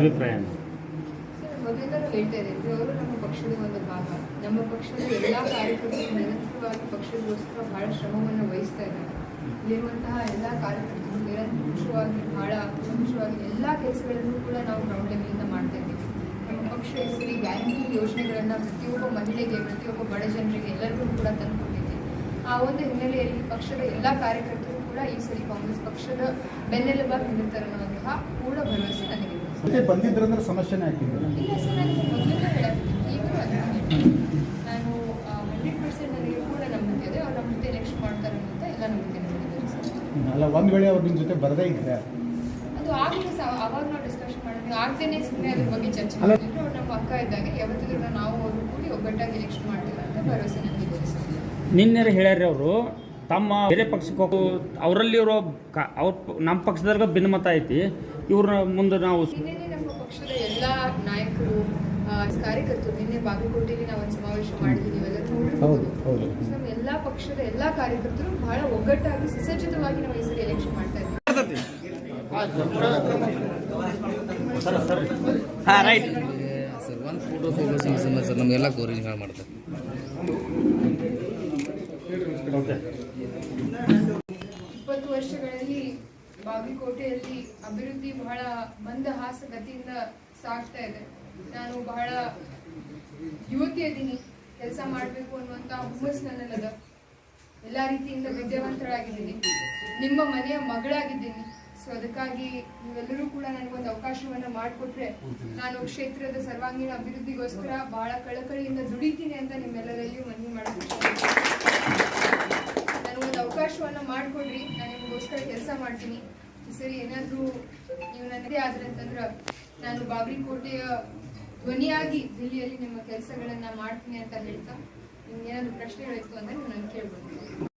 ಅಭಿಪ್ರಾಯ? ಮೊದಲಿಂದಲೂ ಹೇಳ್ತಾ ಇದ್ದೀವಿ, ಅವರು ನಮ್ಮ ಪಕ್ಷದ ಒಂದು ಭಾಗ. ನಮ್ಮ ಪಕ್ಷದ ಎಲ್ಲ ಕಾರ್ಯಕರ್ತರು ನಿರಂತರವಾಗಿ ಪಕ್ಷದಗೋಸ್ಕರ ಬಹಳ ಶ್ರಮವನ್ನು ವಹಿಸ್ತಾ ಇದ್ದಾರೆ. ಇಲ್ಲಿರುವಂತಹ ಎಲ್ಲ ಕಾರ್ಯಕರ್ತರು ನಿರಂತರವಾಗಿ ಬಹಳ ಪ್ರಮುಖವಾಗಿ ಎಲ್ಲ ಕೆಲಸಗಳನ್ನು ಕೂಡ ನಾವು ಗ್ರೌಂಡ್ ಲೆವೆಲಿಂದ ಮಾಡ್ತಾ ಇದ್ದೀವಿ. ನಮ್ಮ ಪಕ್ಷ ಈ ಗ್ಯಾರಂಟಿ ಯೋಜನೆಗಳನ್ನು ಪ್ರತಿಯೊಬ್ಬ ಮಹಿಳೆಗೆ, ಪ್ರತಿಯೊಬ್ಬ ಬಡ ಜನರಿಗೆ ಎಲ್ಲರಿಗೂ ಕೂಡ ತಂದುಕೊಟ್ಟಿದೆ. ಆ ಒಂದು ಹಿನ್ನೆಲೆಯಲ್ಲಿ ಪಕ್ಷದ ಎಲ್ಲ ಕಾರ್ಯಕರ್ತರು ಕೂಡ ಈ ಸರಿ ಕಾಂಗ್ರೆಸ್ ಪಕ್ಷದ ಬೆನ್ನೆಲುಬಾಗಿ ನಿಲ್ಲುತ್ತಾರೆ ಅನ್ನುವಂತಹ ಕೂಡ ಭರವಸೆ ನನಗೆ ಬಂದಿದ್ರಂದ್ರೆ ಸಮಸ್ಯೆನೇ ಆಗ್ತಿದೆ. ಇಲ್ಲ ಸರ್, ನನಗೆ ಮೊದಲೇ ಹೇಳಾಗ್ತಿದೆ, ಈಗಲೂ ಅದನ್ನು ನಾನು 100% ನನಗೆ ಕೂಡ ನಂಬಿಕೆ ಇದೆ. ಅವ್ರು ನಮ್ಮ ಜೊತೆ ಎಲೆಕ್ಷನ್ ಮಾಡ್ತಾರೆ ಅಂತ ಎಲ್ಲ ನಂಬಿಕೆ ನನಗಿದೆ ಸರ್. ಅಲ್ಲ, ಒಂದು ವೇಳೆ ಅವ್ರು ನಿಮ್ಮ ಜೊತೆ ಬರದೇ ಇದ್ರೆ ಅದು ಆಗಲಿ ಸರ್, ಅವಾಗ ನಾವು ಡಿಸ್ಕಷನ್ ಮಾಡಿದ್ವಿ. ಆಗ್ತೇನೆ ಸುಮ್ಮನೆ ಅದ್ರ ಬಗ್ಗೆ ಚರ್ಚೆ ಮಾಡಿದ್ರು. ಅವ್ರು ನಮ್ಮ ಅಕ್ಕ ಇದ್ದಾಗ ಯಾವತ್ತಿದ್ರು ನಾವು ಅವರು ಕೂಡಿ ಒಗ್ಗಟ್ಟಾಗಿ ಎಲೆಕ್ಷನ್ ಮಾಡ್ತೀವಿ ಅಂತ ಭರವಸೆ ನನಗೆ ಸರ್. ನಿನ್ನೆ ಹೇಳ್ಯಾರ್ರಿ ಅವರು ತಮ್ಮ ಬೇರೆ ಪಕ್ಷಕ್ಕೆ ಹೋಗೋ ಅವರಲ್ಲಿ ಇವರು ಅವ್ರ ನಮ್ಮ ಪಕ್ಷದವ್ರಿಗೆ ಭಿನ್ನಮತ ಐತಿ, ಇವ್ರ ಮುಂದೆ ನಾವು ನಿನ್ನೆ ನಮ್ಮ ಪಕ್ಷದ ಎಲ್ಲ ನಾಯಕರು ಕಾರ್ಯಕರ್ತರು ನಿನ್ನೆ ಬಾಗಲಕೋಟೆಯಲ್ಲಿ ನಾವು ಒಂದು ಸಮಾವೇಶ ಮಾಡಿದ್ದೀವಿ. ನೀವೆಲ್ಲರೂ ನೋಡಿರ್ಬೋದು. ನಮ್ಮ ಎಲ್ಲ ಪಕ್ಷದ ಎಲ್ಲ ಕಾರ್ಯಕರ್ತರು ಬಹಳ ಒಗ್ಗಟ್ಟಾಗಿ ಸುಸಜ್ಜಿತವಾಗಿ ನಾವು ಈ ಸರಿ ಎಲೆಕ್ಷನ್ ಮಾಡ್ತಾ ಇದ್ದೀವಿ. ಸರ್ ಒಂದು ಫೋಟೋ ಫೋಕಸಿಂಗ್ ಸರ್ ನಮಗೆಲ್ಲ ಕೋರಿಂಗ್ ಮಾಡ್ತಾರೆ. 20 ವರ್ಷಗಳಲ್ಲಿ ಬಾಗಲಕೋಟೆಯಲ್ಲಿ ಅಭಿವೃದ್ಧಿ ಬಹಳ ಮಂದಹಾಸ ಗತಿಯಿಂದ ಸಾಗ್ತಾ ಇದೆ. ನಾನು ಬಹಳ ಯುವತಿ ಇದ್ದೀನಿ, ಕೆಲಸ ಮಾಡಬೇಕು ಅನ್ನುವಂಥ ಹುಮ್ಮಸ್ಸು ನನ್ನಲ್ಲದ. ಎಲ್ಲ ರೀತಿಯಿಂದ ವಿದ್ಯಾವಂತರಾಗಿದ್ದೀನಿ, ನಿಮ್ಮ ಮನೆಯ ಮಗಳಾಗಿದ್ದೀನಿ. ಸೊ ಅದಕ್ಕಾಗಿ ನೀವೆಲ್ಲರೂ ಕೂಡ ನನಗೊಂದು ಅವಕಾಶವನ್ನು ಮಾಡಿಕೊಟ್ರೆ ನಾನು ಕ್ಷೇತ್ರದ ಸರ್ವಾಂಗೀಣ ಅಭಿವೃದ್ಧಿಗೋಸ್ಕರ ಬಹಳ ಕಳಕಳಿಯಿಂದ ದುಡಿತೀನಿ ಅಂತ ನಿಮ್ಮೆಲ್ಲರಲ್ಲಿಯೂ ಮನವಿ ಮಾಡಬೇಕು. ನನಗೊಂದು ಅವಕಾಶವನ್ನು ಮಾಡಿಕೊಡ್ರಿ, ನಾನು ನಿಮಗೋಸ್ಕರ ಕೆಲಸ ಮಾಡ್ತೀನಿ. ಈ ಸರಿ ಏನಾದರೂ ನೀವು ನನ್ನದೇ ಆದ್ರೆ ಅಂತಂದ್ರೆ ನಾನು ಬಾಗಲಕೋಟೆಯ ಧ್ವನಿಯಾಗಿ ದಿಲ್ಲಿಯಲ್ಲಿ ನಿಮ್ಮ ಕೆಲಸಗಳನ್ನ ಮಾಡ್ತೀನಿ ಅಂತ ಹೇಳ್ತಾ, ನಿಮ್ಗೆ ಏನಾದರೂ ಪ್ರಶ್ನೆಗಳಿತ್ತು ಅಂದ್ರೆ ನೀವು ನಾನು ಕೇಳ್ಬೋದು.